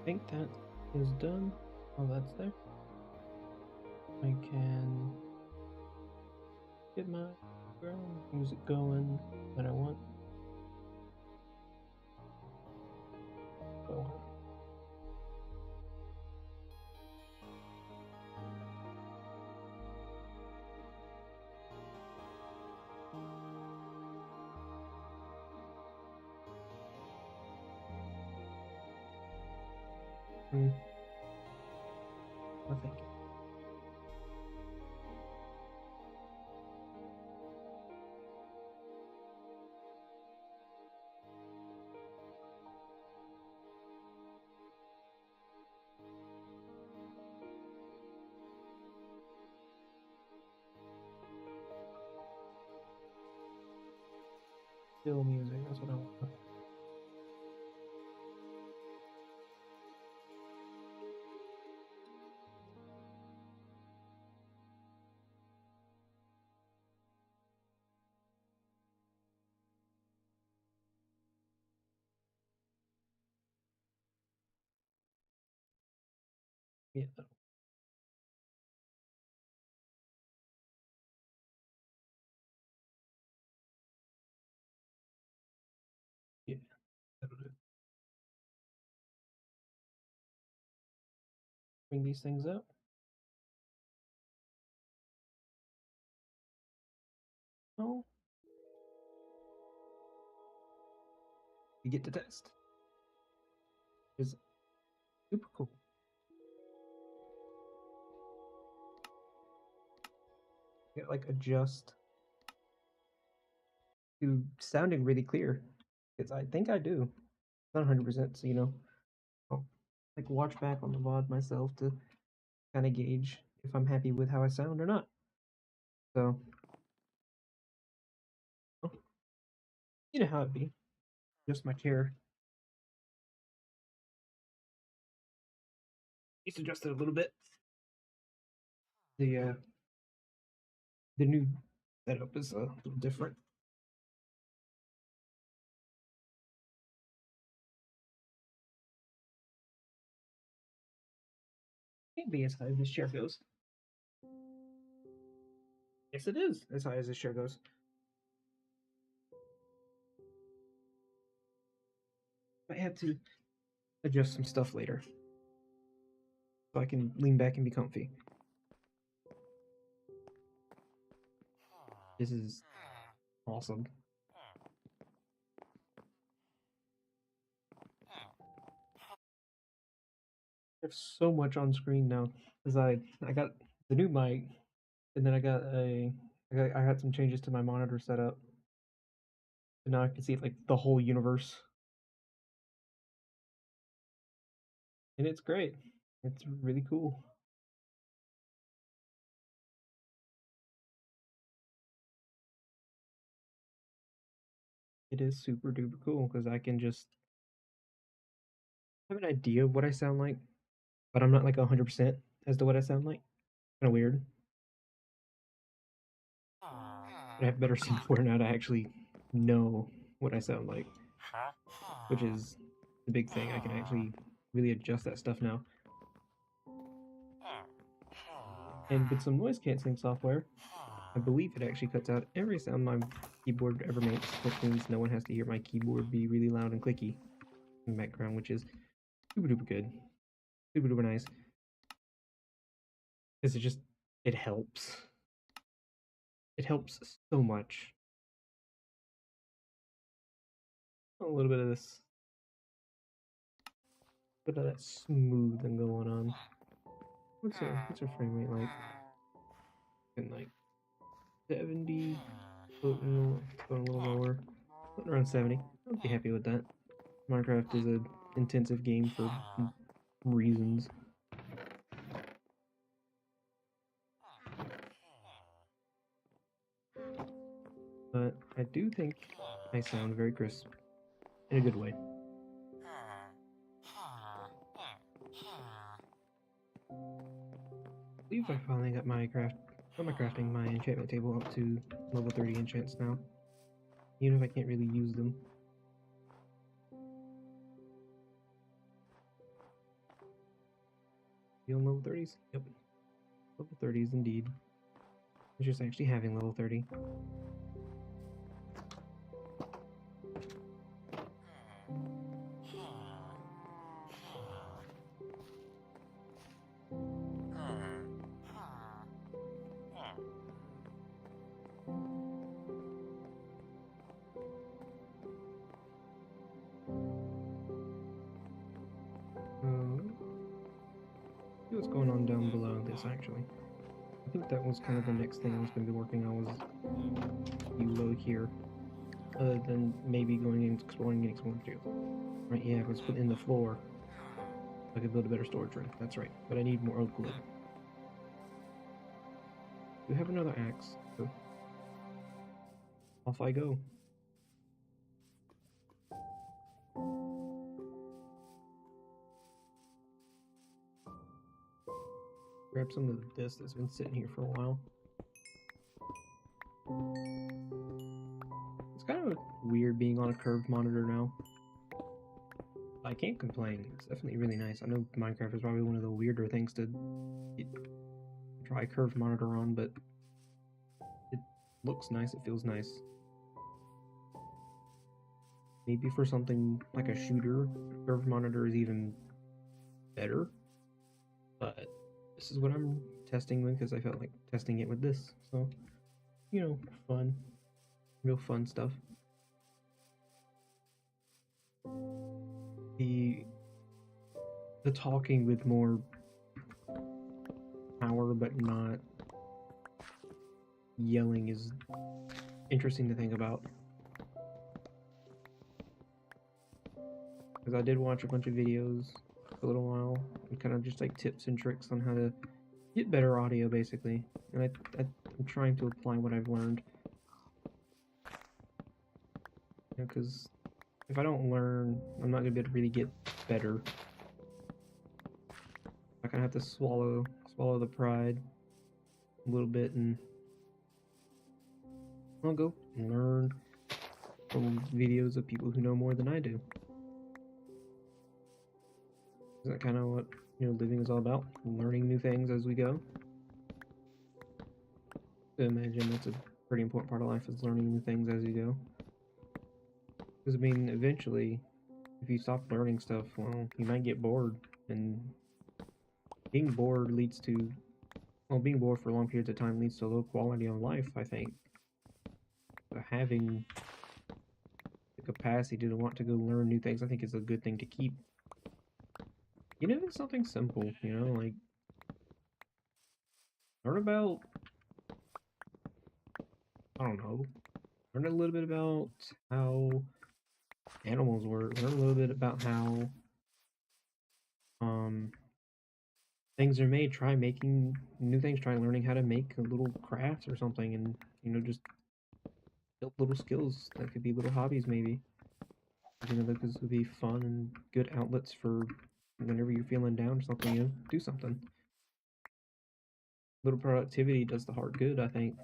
think that is done. Oh, that's there. I can get my background music going that I want. So, I think. Still music, that's what I want. Yeah, yeah, that'll do. Bring these things up. Oh, you get to test. It's super cool. You like adjust to sounding really clear. Because I think I do. Not 100%, so I'll like watch back on the VOD myself to kind of gauge if I'm happy with how I sound or not. So, oh, you know how it be. Just my chair. Just adjust it a little bit. The the new setup is a little different. Can't be as high as this chair goes. Yes, it is as high as this chair goes. I have to adjust some stuff later so I can lean back and be comfy. This is awesome. I have so much on screen now because I got the new mic, and then I had some changes to my monitor setup, and now I can see like the whole universe, and it's great. It's really cool. It is super duper cool because I can just have an idea of what I sound like, but I'm not like 100% as to what I sound like. Kind of weird. But I have better software now to actually know what I sound like, which is the big thing. I can actually really adjust that stuff now. And with some noise canceling software, I believe it actually cuts out every sound my keyboard ever makes, which means no one has to hear my keyboard be really loud and clicky in the background, which is super duper good, super duper nice. Because it helps. It helps so much. A little bit of this, bit of that smoothing going on. What's our frame rate like? In like 70, going a little lower, around 70. I'd be happy with that. Minecraft is an intensive game for reasons. But I do think I sound very crisp in a good way. I believe I finally got my crafting my enchantment table up to level 30 enchants now. Even if I can't really use them. You on level 30s? Yep. Level 30s indeed. It's just actually having level 30. See what's going on down below this actually. I think that was kind of the next thing I was going to be working on was below here. Other than maybe going and exploring too. Right, yeah, let's put in the floor. I could build a better storage room. That's right. But I need more oak wood. We have another axe. So off I go. Grab some of this that's been sitting here for a while. It's kind of weird being on a curved monitor now. I can't complain. It's definitely really nice. I know Minecraft is probably one of the weirder things to try a curved monitor on, but it looks nice. It feels nice. Maybe for something like a shooter, a curved monitor is even better. But this is what I'm testing with because I felt like testing it with this. So, you know, fun. Real fun stuff. The talking with more power but not yelling is interesting to think about. Because I did watch a bunch of videos for a little while and kind of just like tips and tricks on how to get better audio basically. And I'm trying to apply what I've learned. You know, because if I don't learn, I'm not going to be able to really get better. I kind of have to swallow the pride a little bit, and I'll go learn from videos of people who know more than I do. Is that kind of what, you know, living is all about? Learning new things as we go. I imagine that's a pretty important part of life, is learning new things as you go. Because, I mean, eventually, if you stop learning stuff, well, you might get bored, and being bored leads to, well, being bored for long periods of time leads to low quality of life, I think. But having the capacity to want to go learn new things, I think is a good thing to keep. Even if it's something simple, you know, like, learn about, I don't know, learn a little bit about how animals work, learn a little bit about how things are made, try making new things, try learning how to make a little crafts or something, and, you know, just build little skills that could be little hobbies maybe. You know, those would be fun and good outlets for whenever you're feeling down or something, you know, do something. Little productivity does the heart good, I think.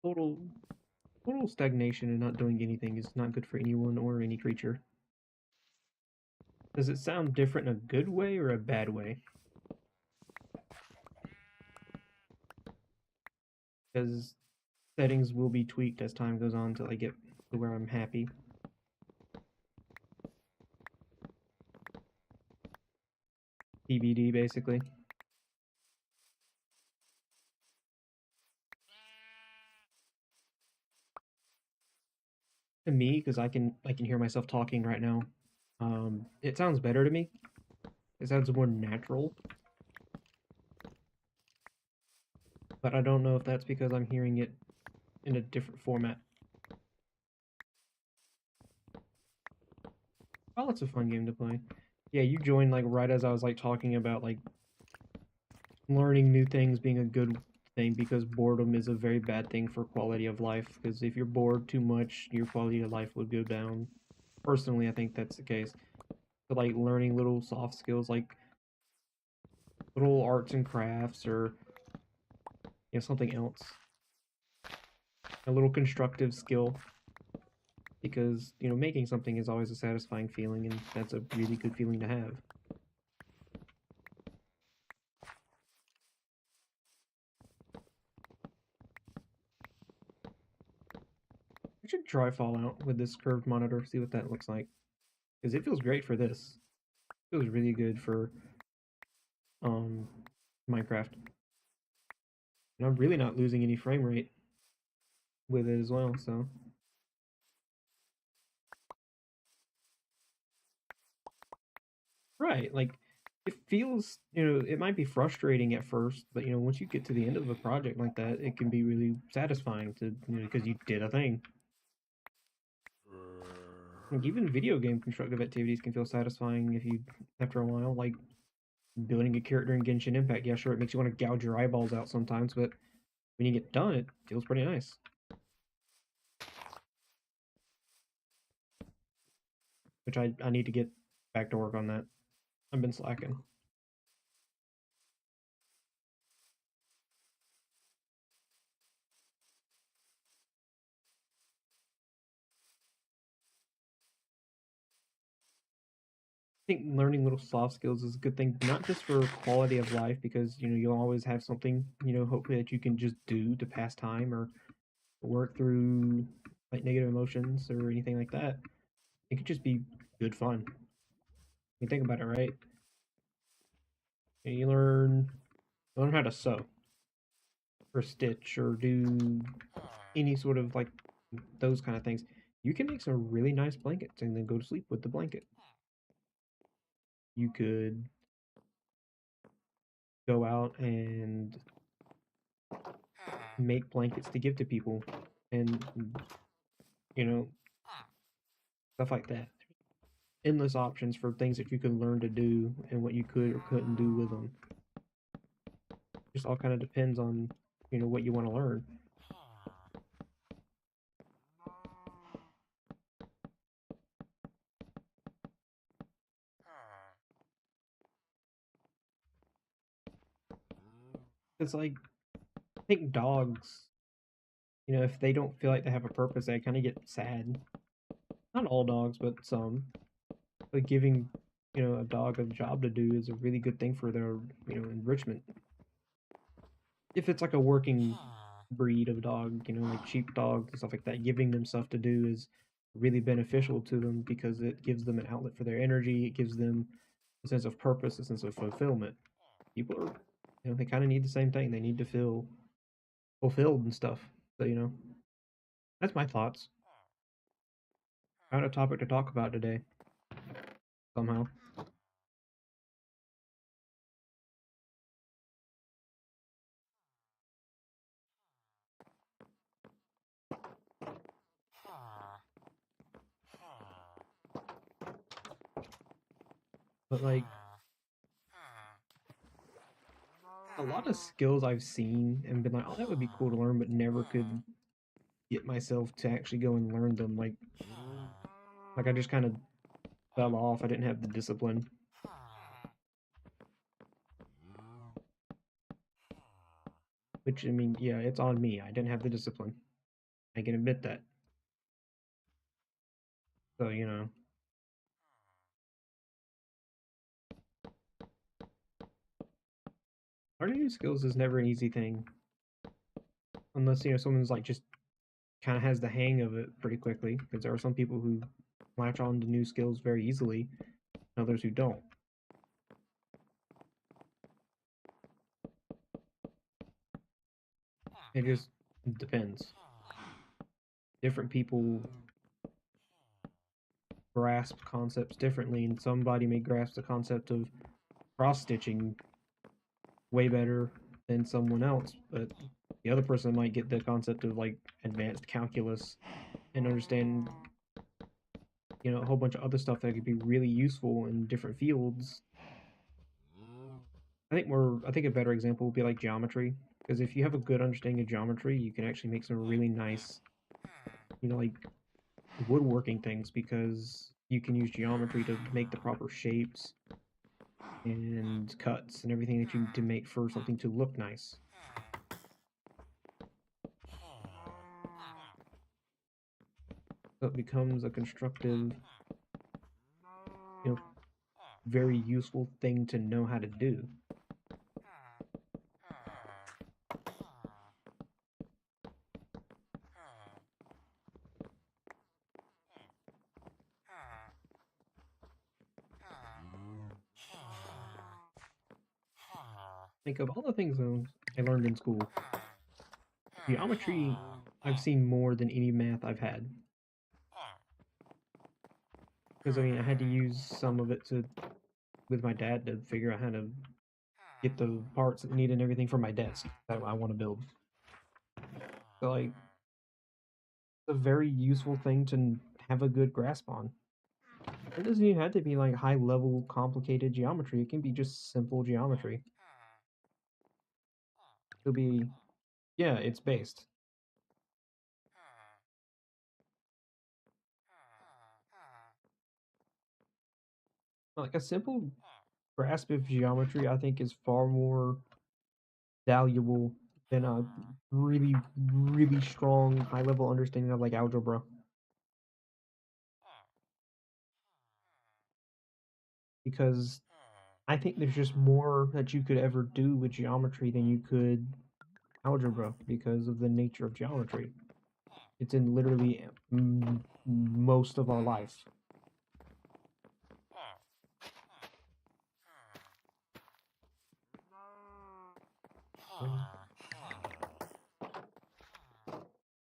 Total stagnation and not doing anything is not good for anyone or any creature. Does it sound different in a good way or a bad way? Because settings will be tweaked as time goes on until I get to where I'm happy. TBD, basically. To me, because I can hear myself talking right now, it sounds better to me. It sounds more natural. But I don't know if that's because I'm hearing it in a different format. Oh, it's a fun game to play. Yeah, you joined like right as I was like talking about like learning new things being a good thing, because boredom is a very bad thing for quality of life, because if you're bored too much, your quality of life would go down. Personally, I think that's the case. So like learning little soft skills like little arts and crafts, or you know, something else. A little constructive skill. because, you know, making something is always a satisfying feeling, and that's a really good feeling to have. I should try Fallout with this curved monitor, see what that looks like. Because it feels great for this. It feels really good for um Minecraft. And I'm really not losing any frame rate with it as well, so. Right, like, it feels, you know, it might be frustrating at first, but, you know, once you get to the end of a project like that, it can be really satisfying to, you know, because you did a thing. Like, even video game constructive activities can feel satisfying if you, after a while, like building a character in Genshin Impact. Yeah, sure, it makes you want to gouge your eyeballs out sometimes, but when you get done, it feels pretty nice. Which I need to get back to work on that. I've been slacking. I think learning little soft skills is a good thing, not just for quality of life, because you know you'll always have something, you know, hopefully that you can just do to pass time or work through like negative emotions or anything like that. It could just be good fun. You think about it, right? And you learn how to sew or stitch or do any sort of like those kind of things. You can make some really nice blankets and then go to sleep with the blanket. You could go out and make blankets to give to people and, you know, stuff like that. Endless options for things that you can learn to do and what you could or couldn't do with them. Just all kind of depends on, you know, what you want to learn. It's like, I think dogs, you know, if they don't feel like they have a purpose, they kind of get sad. Not all dogs, but some. But giving, you know, a dog a job to do is a really good thing for their, you know, enrichment. If it's like a working breed of dog, you know, like sheepdogs and stuff like that, giving them stuff to do is really beneficial to them because it gives them an outlet for their energy. It gives them a sense of purpose, a sense of fulfillment. People are, you know, they kind of need the same thing. They need to feel fulfilled and stuff. So, you know, that's my thoughts. I had a topic to talk about today, somehow. But, like, a lot of skills I've seen and been like, oh, that would be cool to learn, but never could get myself to actually go and learn them. Like I just kind of fell off. I didn't have the discipline. Which I mean, yeah, it's on me. I didn't have the discipline. I can admit that. So you know, learning new skills is never an easy thing, unless you know someone's like just kind of has the hang of it pretty quickly. Because there are some people who latch on to new skills very easily, others who don't. It just depends. Different people grasp concepts differently, and somebody may grasp the concept of cross stitching way better than someone else, but the other person might get the concept of like advanced calculus and understand, you know, a whole bunch of other stuff that could be really useful in different fields. I think a better example would be like geometry, because if you have a good understanding of geometry, you can actually make some really nice, you know, like woodworking things because you can use geometry to make the proper shapes and cuts and everything that you need to make for something to look nice. So it becomes a constructive, you know, very useful thing to know how to do. Think of all the things I learned in school. Geometry, I've seen more than any math I've had. Because I mean, I had to use some of it with my dad to figure out how to get the parts that needed and everything for my desk that I want to build. So like, it's a very useful thing to have a good grasp on. It doesn't even have to be like high level complicated geometry. It can be just simple geometry. It'll be, yeah, it's based. Like a simple grasp of geometry, I think, is far more valuable than a really, really strong high level understanding of like algebra. Because I think there's just more that you could ever do with geometry than you could algebra because of the nature of geometry. It's in literally most of our life.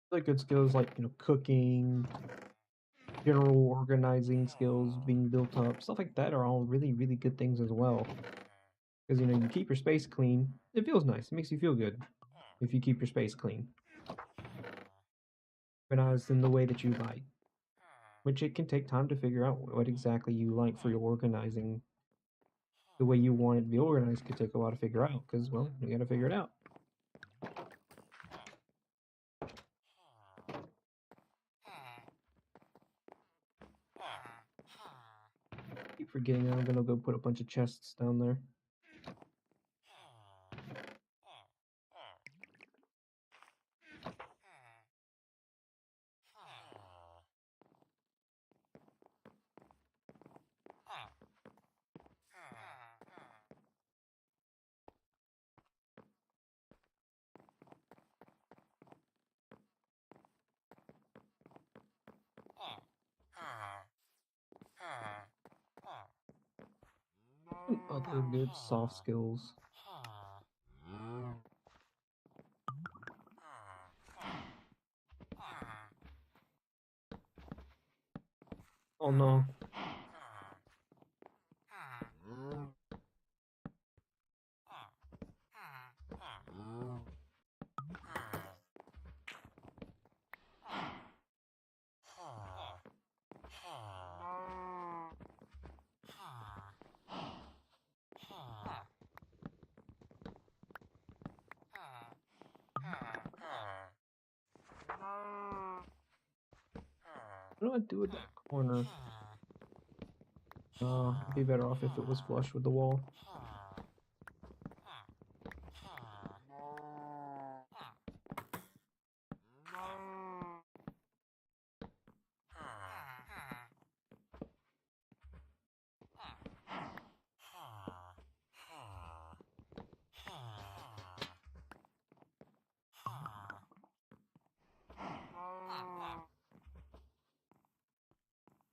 Like good skills like cooking, general organizing skills being built up, stuff like that are all really, really good things as well. Because you keep your space clean, it feels nice. It makes you feel good if you keep your space clean, organized in the way that you like. Which it can take time to figure out what exactly you like for your organizing. The way you want it to be organized could take a while to figure out because, well, you got to figure it out. Keep forgetting I'm gonna go put a bunch of chests down there. And other good soft skills. Oh no. What do I do with that corner? It'd be better off if it was flush with the wall.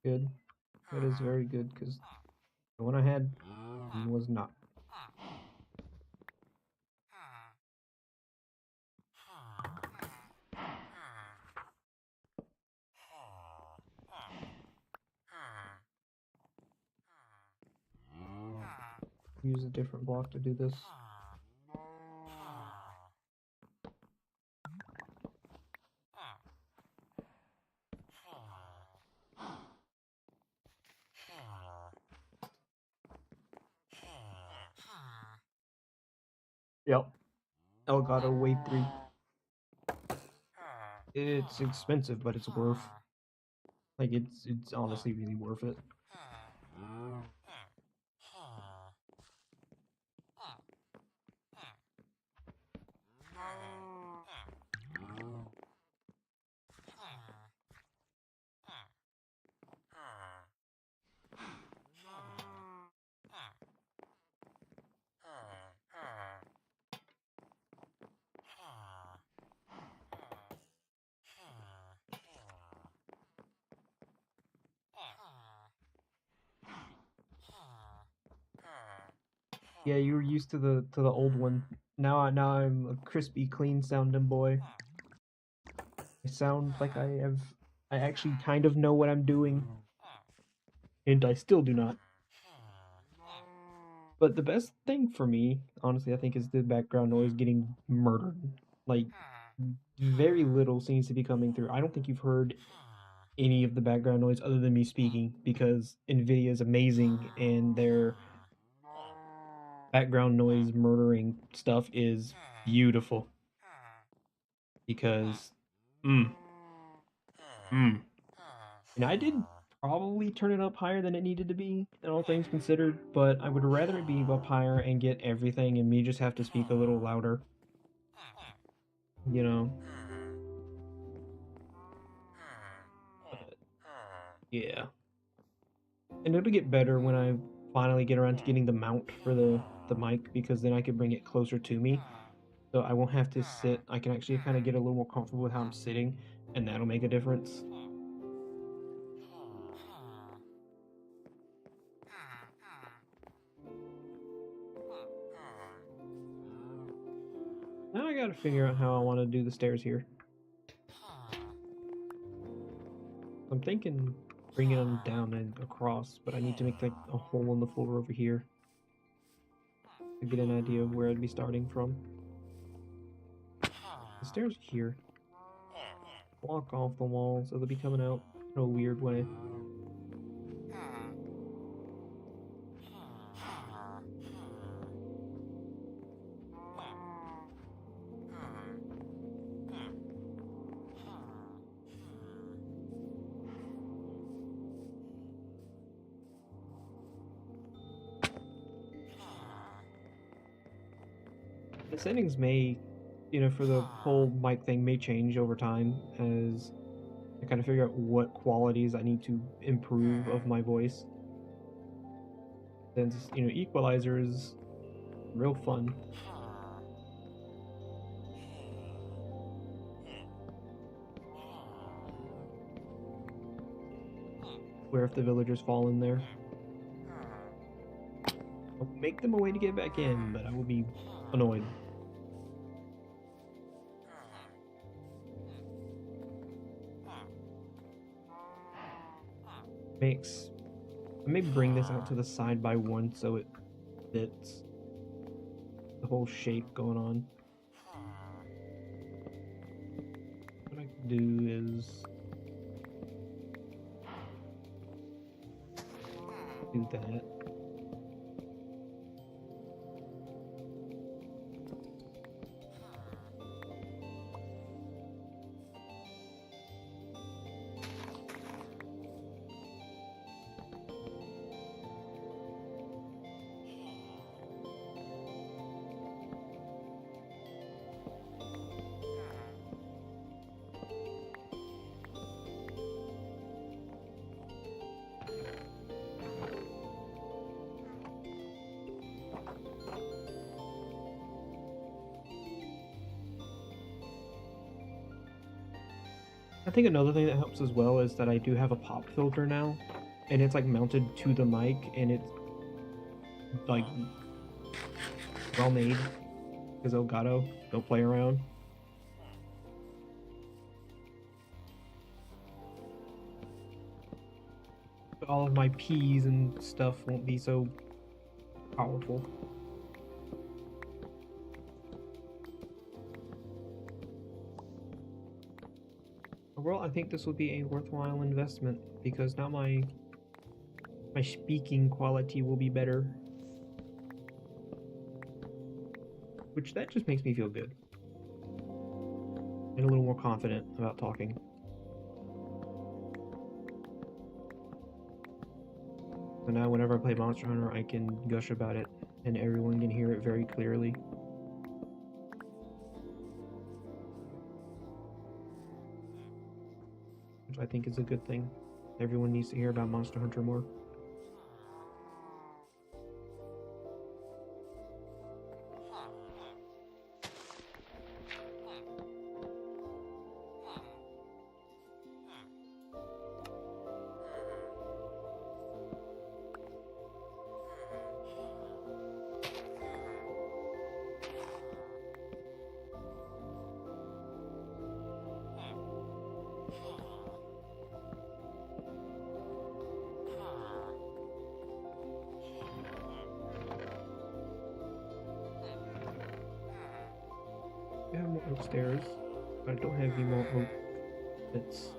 Good. That is very good because the one I had was not. Use a different block to do this. Yep. Elgato Wave 3. It's expensive, but it's worth. Like it's honestly really worth it. Yeah, you were used to the old one. Now I'm a crispy, clean sounding boy. I sound like I actually kind of know what I'm doing, and I still do not. But the best thing for me, honestly, I think is the background noise getting murdered. Like very little seems to be coming through. I don't think you've heard any of the background noise other than me speaking because Nvidia is amazing and their background noise murdering stuff is beautiful because mm, mm. And I did probably turn it up higher than it needed to be, in all things considered, but I would rather it be up higher and get everything and me just have to speak a little louder, you know? But yeah. And it'll get better when I finally get around to getting the mount for the mic because then I can bring it closer to me. So I won't have to sit. I can actually kind of get a little more comfortable with how I'm sitting, and that'll make a difference. Now I gotta figure out how I want to do the stairs here. I'm thinking bringing them down and across, but I need to make like a hole in the floor over here to get an idea of where I'd be starting from. The stairs here block off the wall, so they'll be coming out in a weird way. The settings may, for the whole mic thing may change over time as I kind of figure out what qualities I need to improve of my voice. Since, equalizer is real fun. Where if the villagers fall in there, I'll make them a way to get back in, but I will be annoyed. I may bring this out to the side by one so it fits the whole shape going on. What I can do is do that. I think another thing that helps as well is that I do have a pop filter now, and it's like mounted to the mic, and it's like well made because Elgato don't play around. But all of my P's and stuff won't be so powerful. Overall, I think this would be a worthwhile investment because now my speaking quality will be better. Which that just makes me feel good. And a little more confident about talking. So now whenever I play Monster Hunter, I can gush about it and everyone can hear it very clearly. Which I think is a good thing. Everyone needs to hear about Monster Hunter more. more oak stairs. I don't have any more oak bits.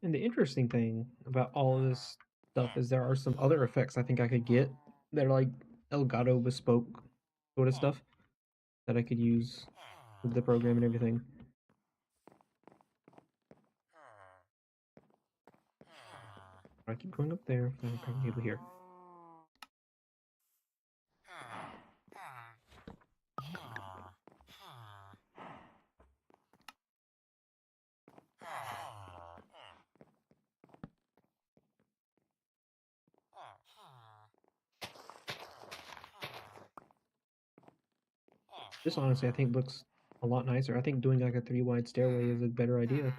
And the interesting thing about all of this stuff is there are some other effects I think I could get that are like Elgato bespoke sort of stuff that I could use with the program and everything. I keep going up there, then I'm able here. This honestly I think looks a lot nicer. I think doing like a 3 wide stairway is a better idea.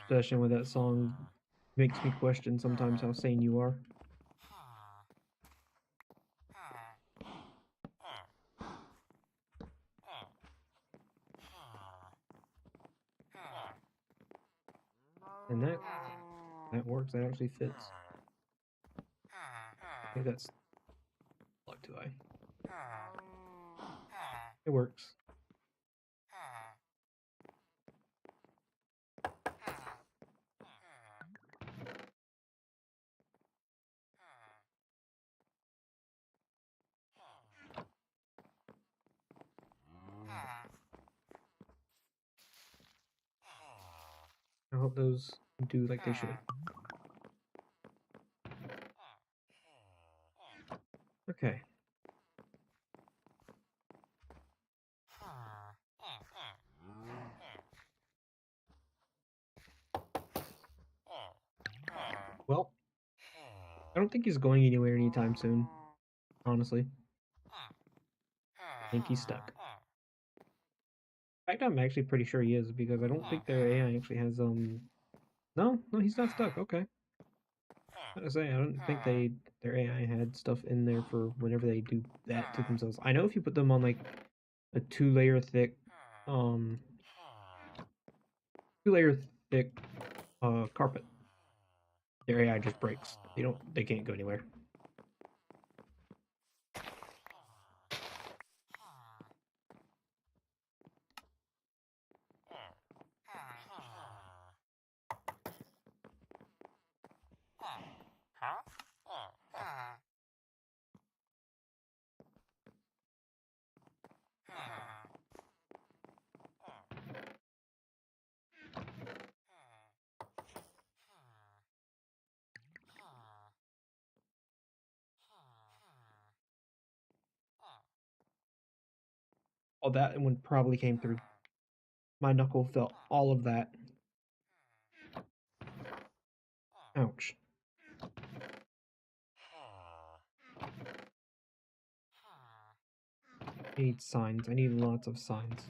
Obsession with that song makes me question sometimes how sane you are. And that works. That actually fits. I think that's luck to eye. It works. I hope those do like they should. Okay. Well, I don't think he's going anywhere anytime soon, honestly. I think he's stuck. In fact, I'm actually pretty sure he is because I don't think their AI actually has No, he's not stuck. Okay. I was gonna say I don't think their AI had stuff in there for whenever they do that to themselves. I know if you put them on like a 2-layer thick um 2-layer thick carpet, their AI just breaks. They can't go anywhere. Oh, that one probably came through. My knuckle felt all of that. Ouch. I need signs. I need lots of signs.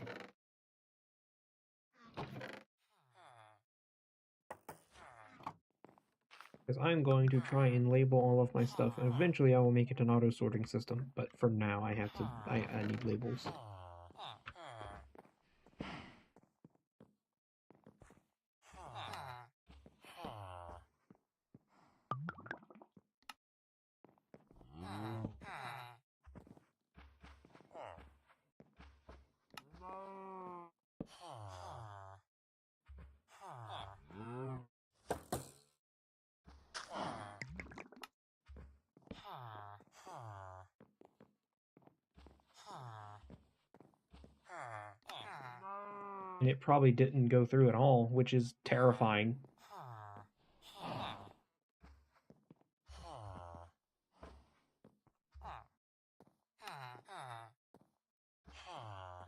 Because I'm going to try and label all of my stuff, and eventually I will make it an auto-sorting system. But for now, I need labels. And it probably didn't go through at all, which is terrifying.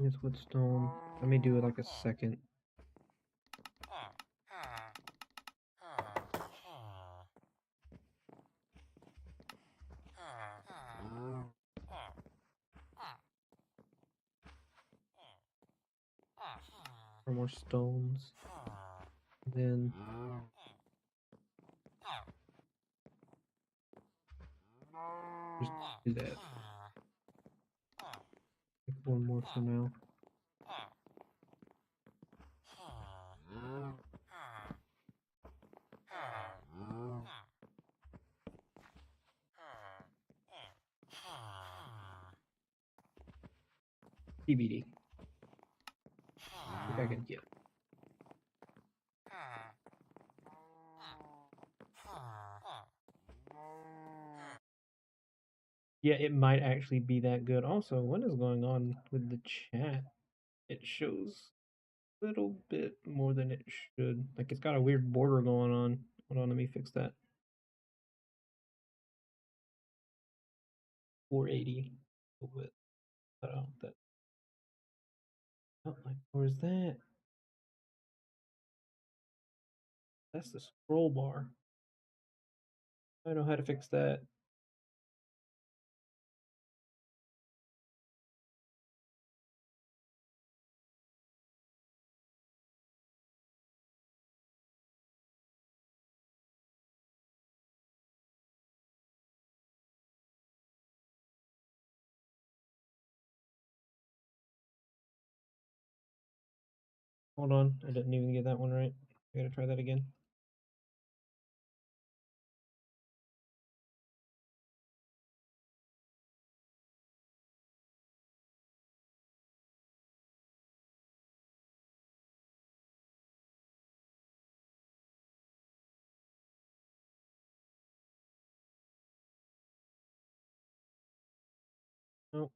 This wood stone. Let me do it like a second. For more stones. Then just do that. Make one more for now. TBD. I think I can get. Yeah, it might actually be that good. Also, what is going on with the chat? It shows a little bit more than it should. Like it's got a weird border going on. Hold on, let me fix that. 480 width. Oh, that. Oh, like, where's that? That's the scroll bar. I know how to fix that. Hold on, I didn't even get that one right. I gotta try that again. Nope,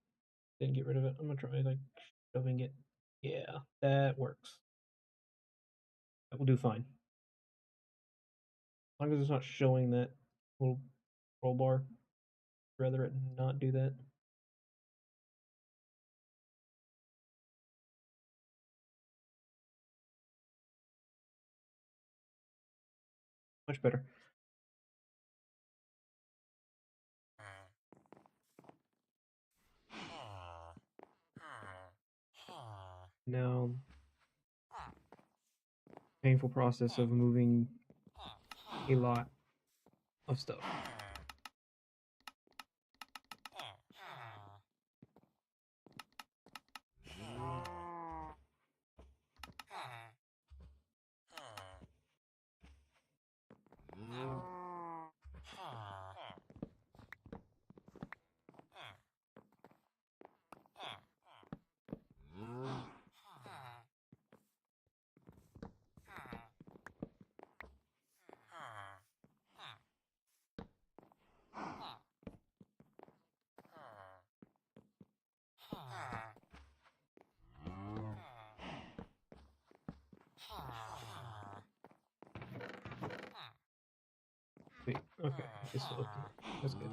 didn't get rid of it. I'm gonna try like shoving it. Yeah, that works. That will do fine. As long as it's not showing that little scroll bar. I'd rather it not do that. Much better. Now, painful process of moving a lot of stuff. Wait, okay, it's still open. That's good.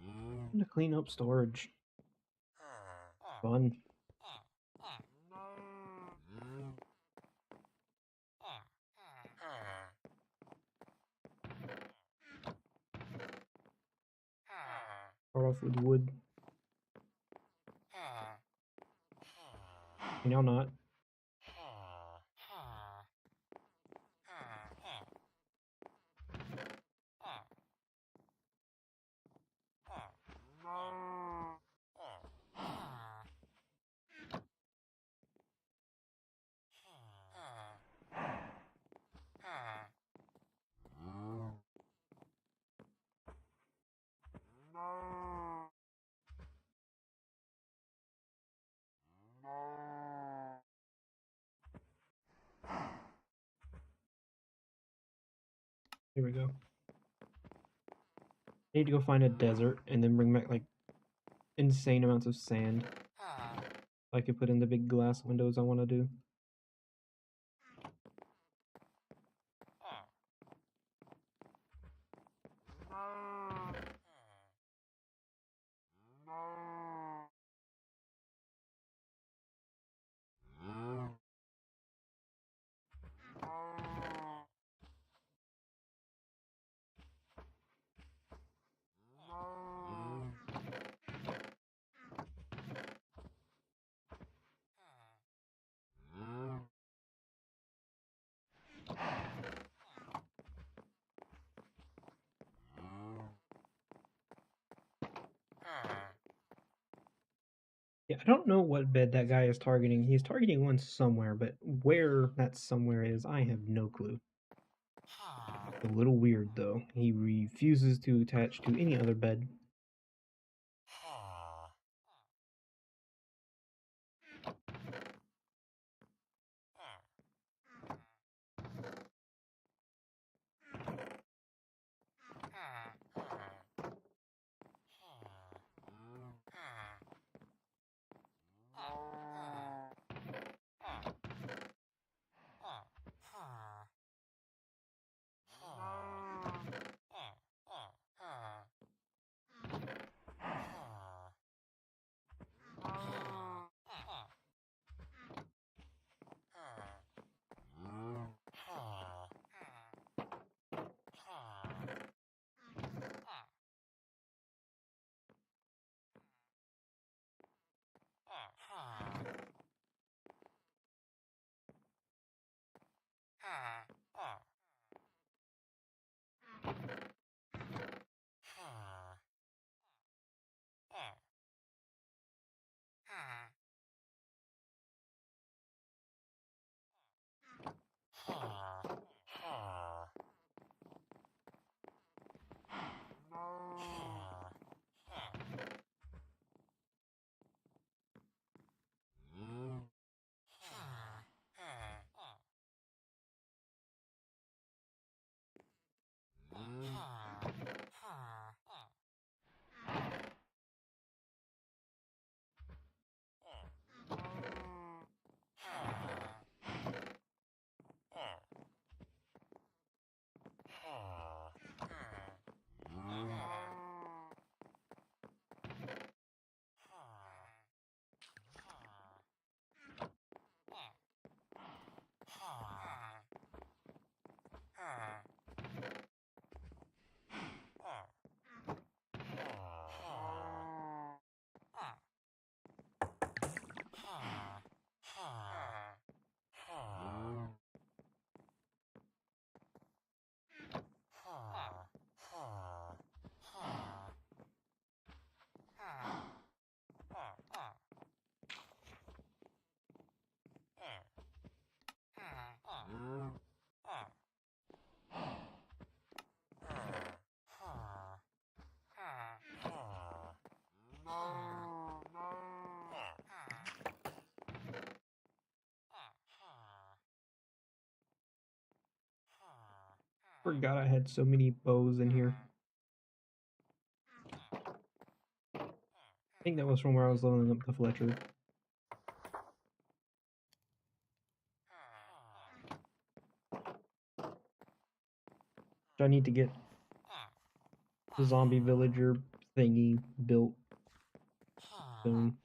I'm gonna clean up storage. Fun. Start off with wood. Now not. Here we go. I need to go find a desert and then bring back like insane amounts of sand. I could put in the big glass windows I want to do. Yeah, I don't know what bed that guy is targeting. He's targeting one somewhere, but where that somewhere is, I have no clue. A little weird though. He refuses to attach to any other bed. Forgot I had so many bows in here. I think that was from where I was leveling up the Fletcher. I need to get the zombie villager thingy built soon.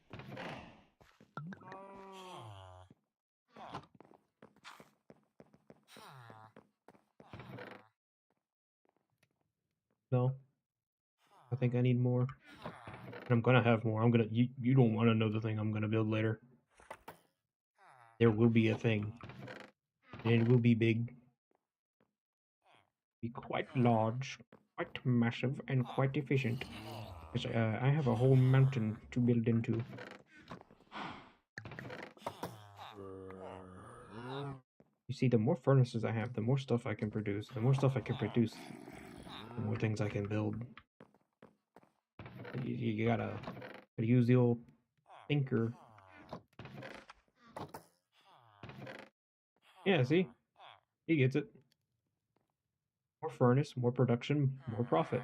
No, I think I need more. And I'm gonna have more. You don't want to know the thing I'm gonna build later. There will be a thing. And it will be big. Be quite large, quite massive, and quite efficient. Because I have a whole mountain to build into. You see, the more furnaces I have, the more stuff I can produce. The more stuff I can produce, the more things I can build. You gotta use the old thinker. Yeah, see? He gets it. More furnace, more production, more profit.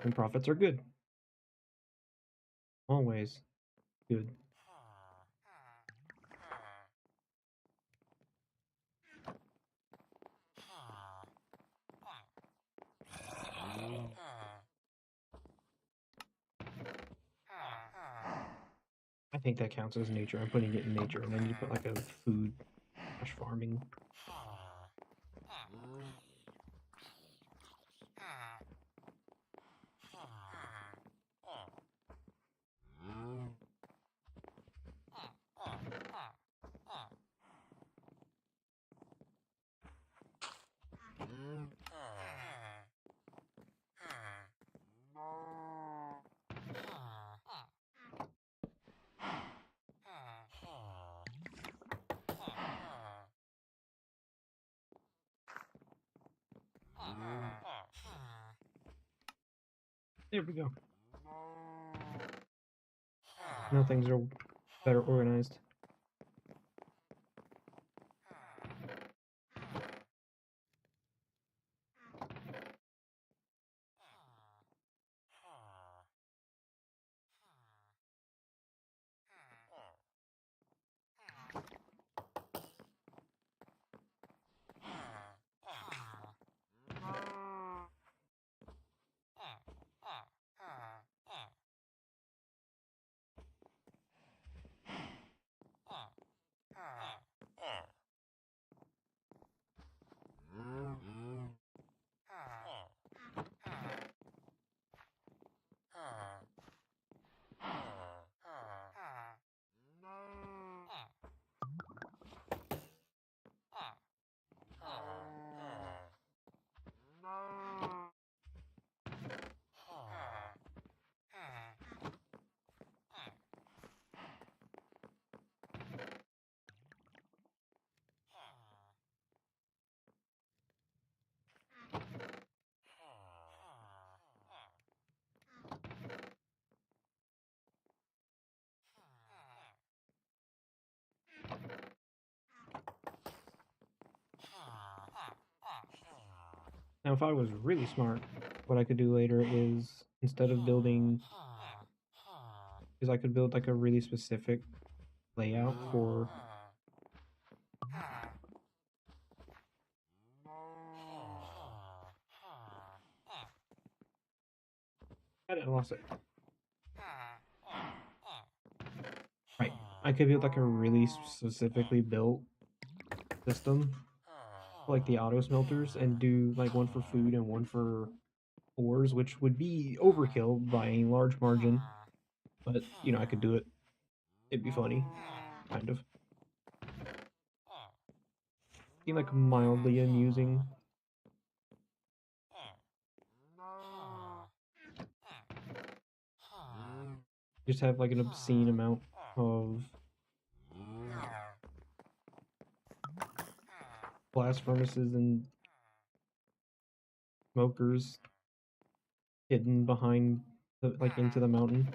And profits are good. Always good. I think that counts as nature. I'm putting it in nature, and then you put like a food / farming. There we go. Now things are better organized. Now, if I was really smart, what I could do later is instead of building, is I could build like a really specific layout for. I lost it. Right. I could build like a really specifically built system, like the auto smelters, and do like one for food and one for ores, which would be overkill by a large margin. But you know, I could do it. It'd be funny, kind of. Be like mildly amusing. Just have like an obscene amount of blast furnaces and smokers hidden behind the, like into the mountain.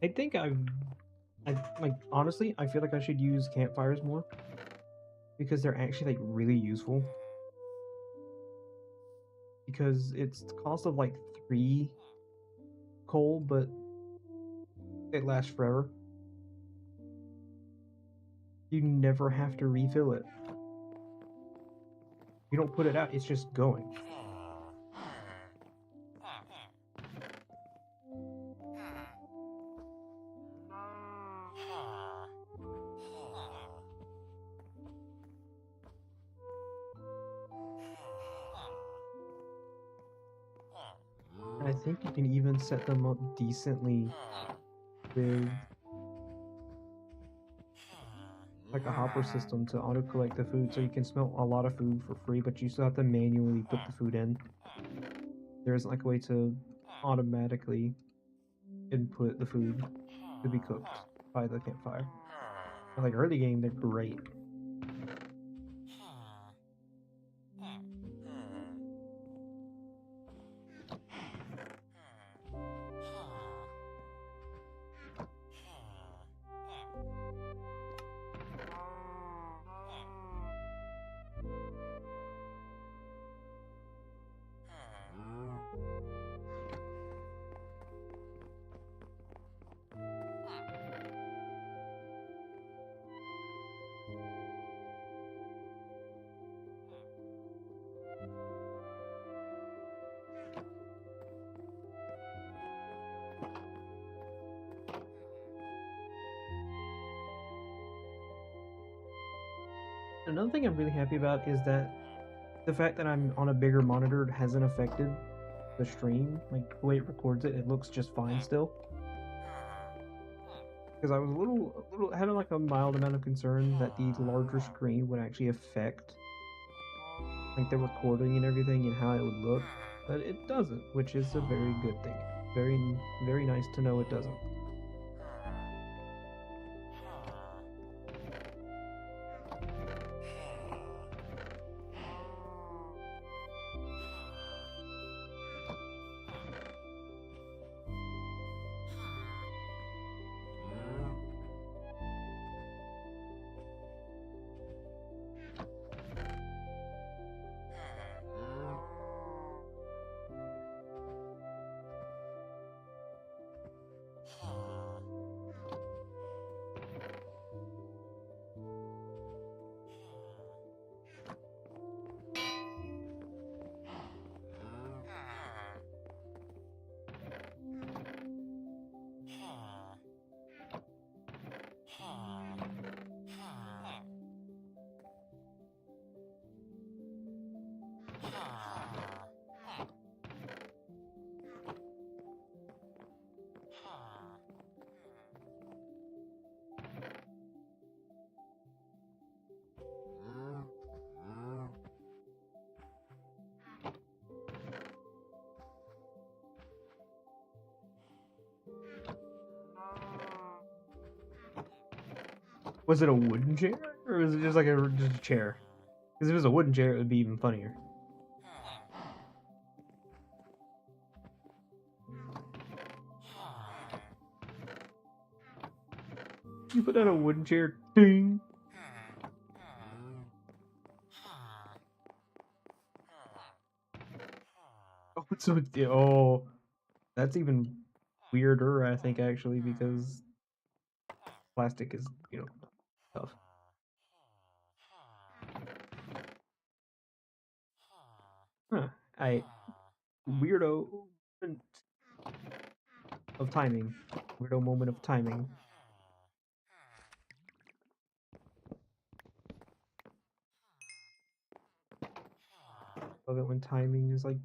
I think I like honestly, I feel like I should use campfires more because they're actually like really useful. Because it's the cost of like 3 coal, but it lasts forever. You never have to refill it. You don't put it out, it's just going. And I think you can even set them up decently with like a hopper system to auto collect the food, so you can smelt a lot of food for free, but you still have to manually put the food in. There isn't like a way to automatically input the food to be cooked by the campfire. But like early game, they're great. Another thing I'm really happy about is that the fact that I'm on a bigger monitor hasn't affected the stream. Like the way it records it, it looks just fine still. Because I was a little had like a mild amount of concern that the larger screen would actually affect like the recording and everything and how it would look, but it doesn't, which is a very good thing. Very nice to know it doesn't. Was it a wooden chair, or was it just like just a chair? Because if it was a wooden chair, it would be even funnier. You put down a wooden chair, ding. Oh, so oh, that's even weirder, I think, actually, because plastic is, tough. Huh. Weirdo moment of timing. Weirdo moment of timing. Love it when timing is like.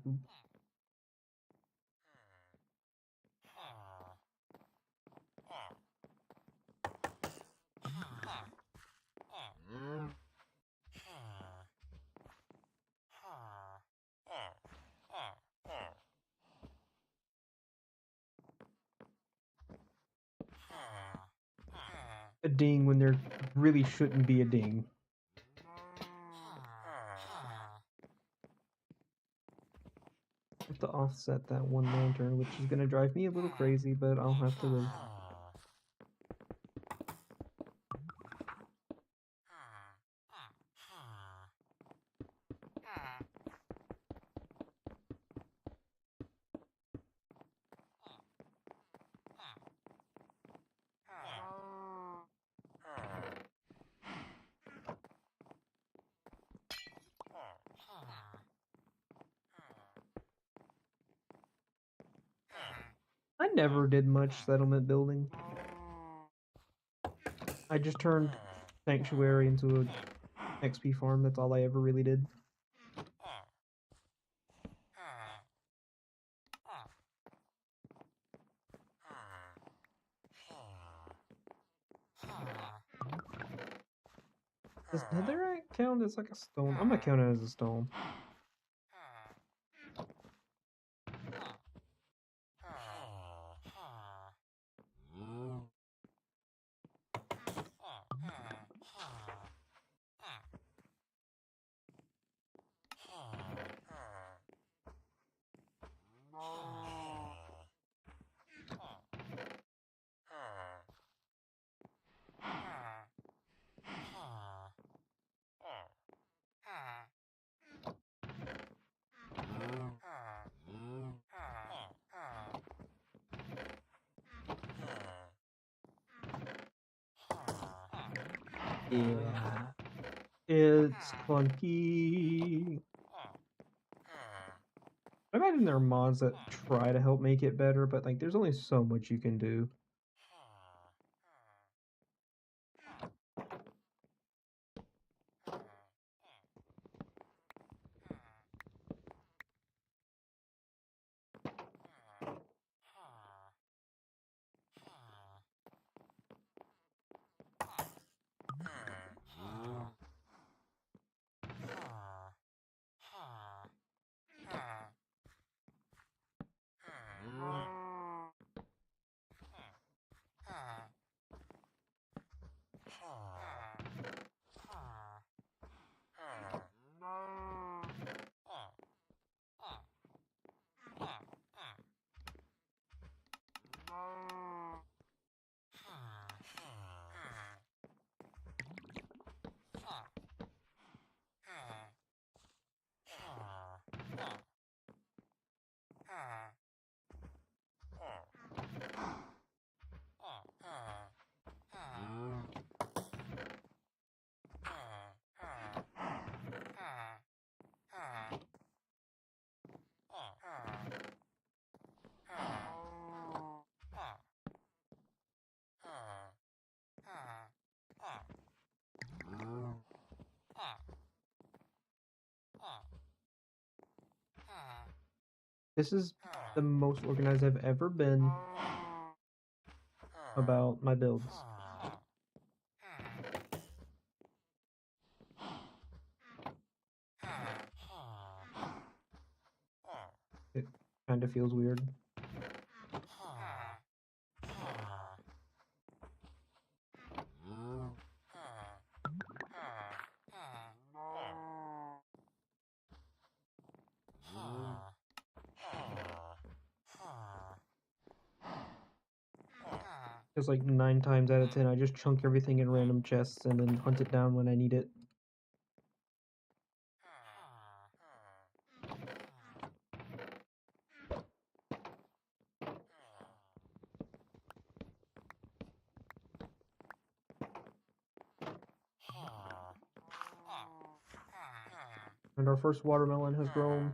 A ding when there really shouldn't be a ding. I have to offset that one lantern, which is gonna drive me a little crazy, but I'll have to live. never did much settlement building. I just turned Sanctuary into a XP farm. That's all I ever really did. Does netherite count as like a stone? I'm gonna count it as a stone. Yeah. It's clunky. I imagine there are mods that try to help make it better, but like there's only so much you can do. This is the most organized I've ever been about my builds. It kind of feels weird. Because like 9 times out of 10, I just chunk everything in random chests and then hunt it down when I need it. And our first watermelon has grown.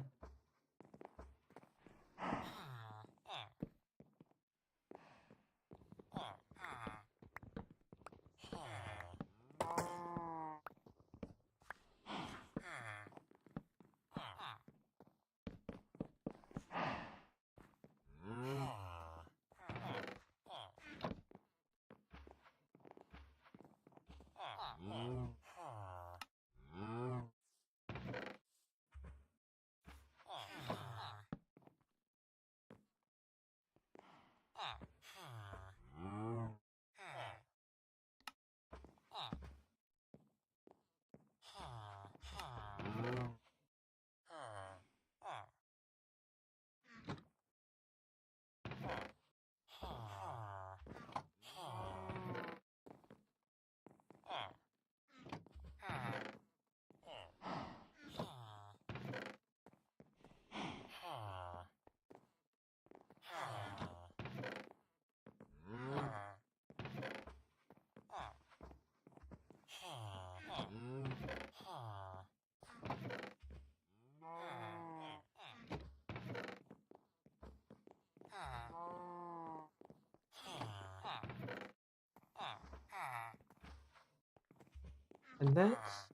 And that's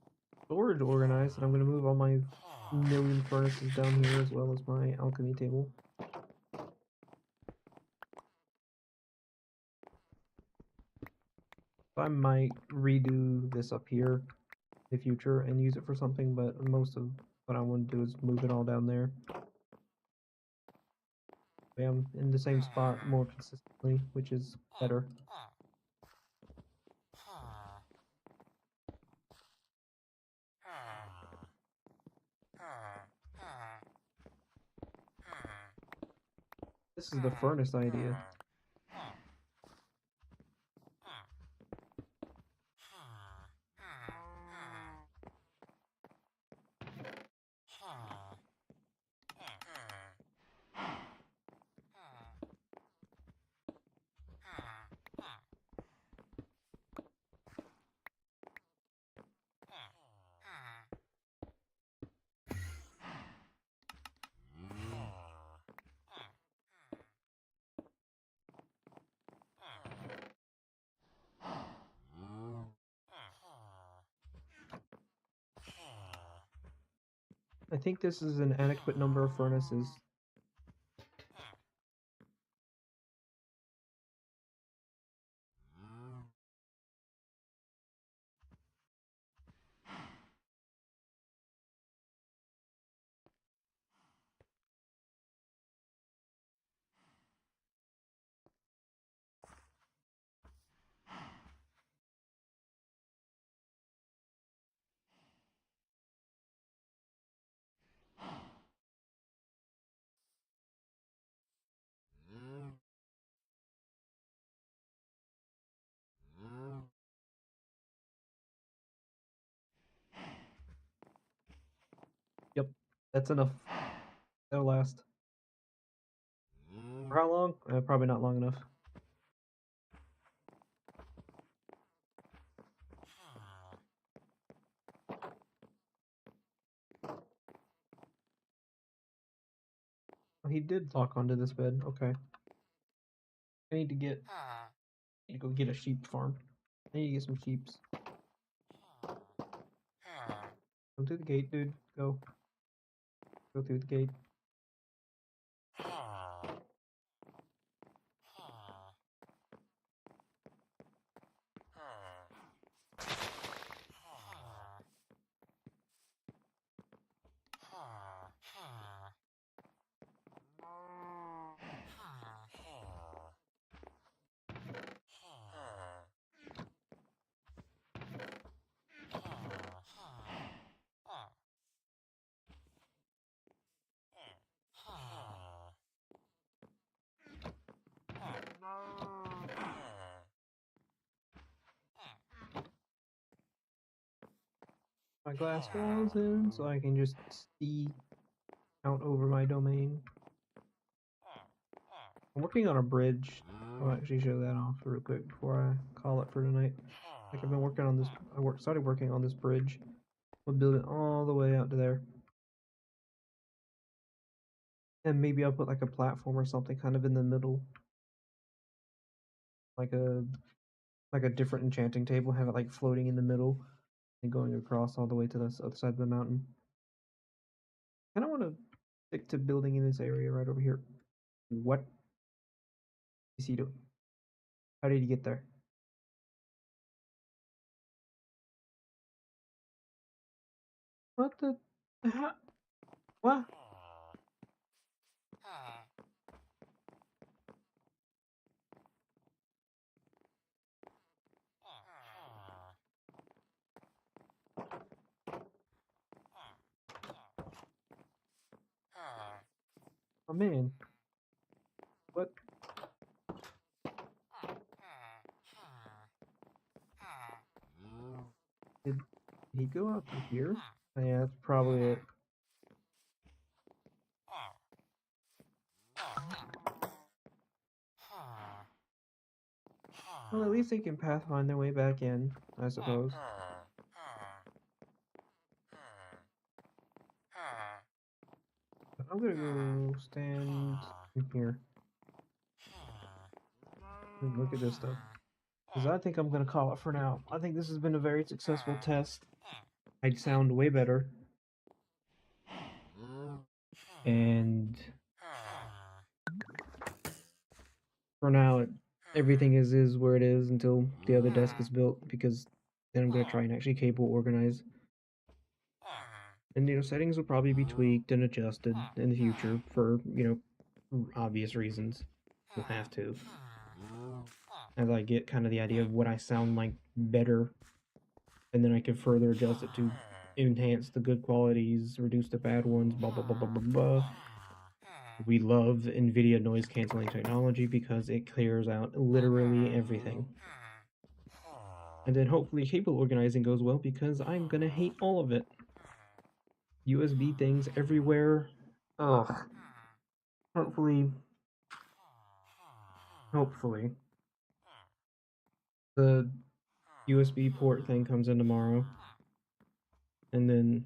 storage organized, and I'm gonna move all my million furnaces down here as well as my alchemy table. I might redo this up here in the future and use it for something, but most of what I want to do is move it all down there. I'm in the same spot more consistently, which is better. This is the furnace idea. I think this is an adequate number of furnaces. Yep, that's enough. That'll last. For how long? Probably not long enough. Oh, he did lock onto this bed. Okay. I need to go get a sheep farm. I need to get some sheeps. Come through the gate, dude. Go. Go through the gate. My glass walls in so I can just see out over my domain. I'm working on a bridge. I'll actually show that off real quick before I call it for tonight. Like I've been working on this. Started working on this bridge. We'll build it all the way out to there, and maybe I'll put like a platform or something kind of in the middle, like a different enchanting table. Have it like floating in the middle and going across all the way to the other side of the mountain. I kind of want to stick to building in this area right over here. What is he doing? How did he get there? What the? How? What? Oh man. What? Did he go out to here? Yeah, that's probably it. Well, at least they can pathfind their way back in, I suppose. I'm gonna go stand in here and look at this stuff. because I think I'm gonna call it for now. I think this has been a very successful test. I sound way better, and for now, everything is where it is until the other desk is built. Because then I'm gonna try and actually cable organize. And settings will probably be tweaked and adjusted in the future for obvious reasons. We'll have to, as I get kind of the idea of what I sound like better, and then I can further adjust it to enhance the good qualities, reduce the bad ones, blah blah blah blah blah blah. We love NVIDIA noise canceling technology because it clears out literally everything. And then hopefully cable organizing goes well because I'm gonna hate all of it. USB things everywhere. Ugh. Hopefully the USB port thing comes in tomorrow. And then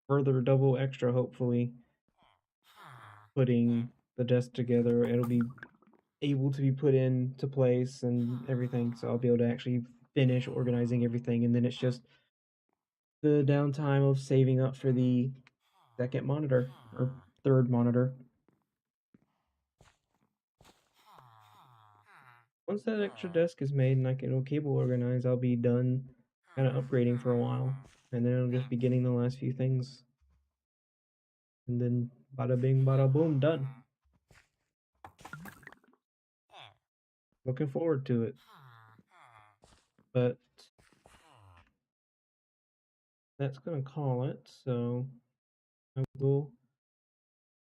further double extra, hopefully, putting the desk together. It'll be able to be put into place and everything, so I'll be able to actually finish organizing everything, and then it's just the downtime of saving up for the second monitor or third monitor. Once that extra desk is made and I can cable organize, I'll be done kind of upgrading for a while, and then I'll just be getting the last few things, and then bada bing bada boom, done. Looking forward to it. But that's gonna call it, so I will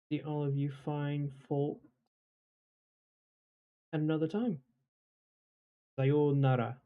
see all of you fine folk at another time. Sayonara.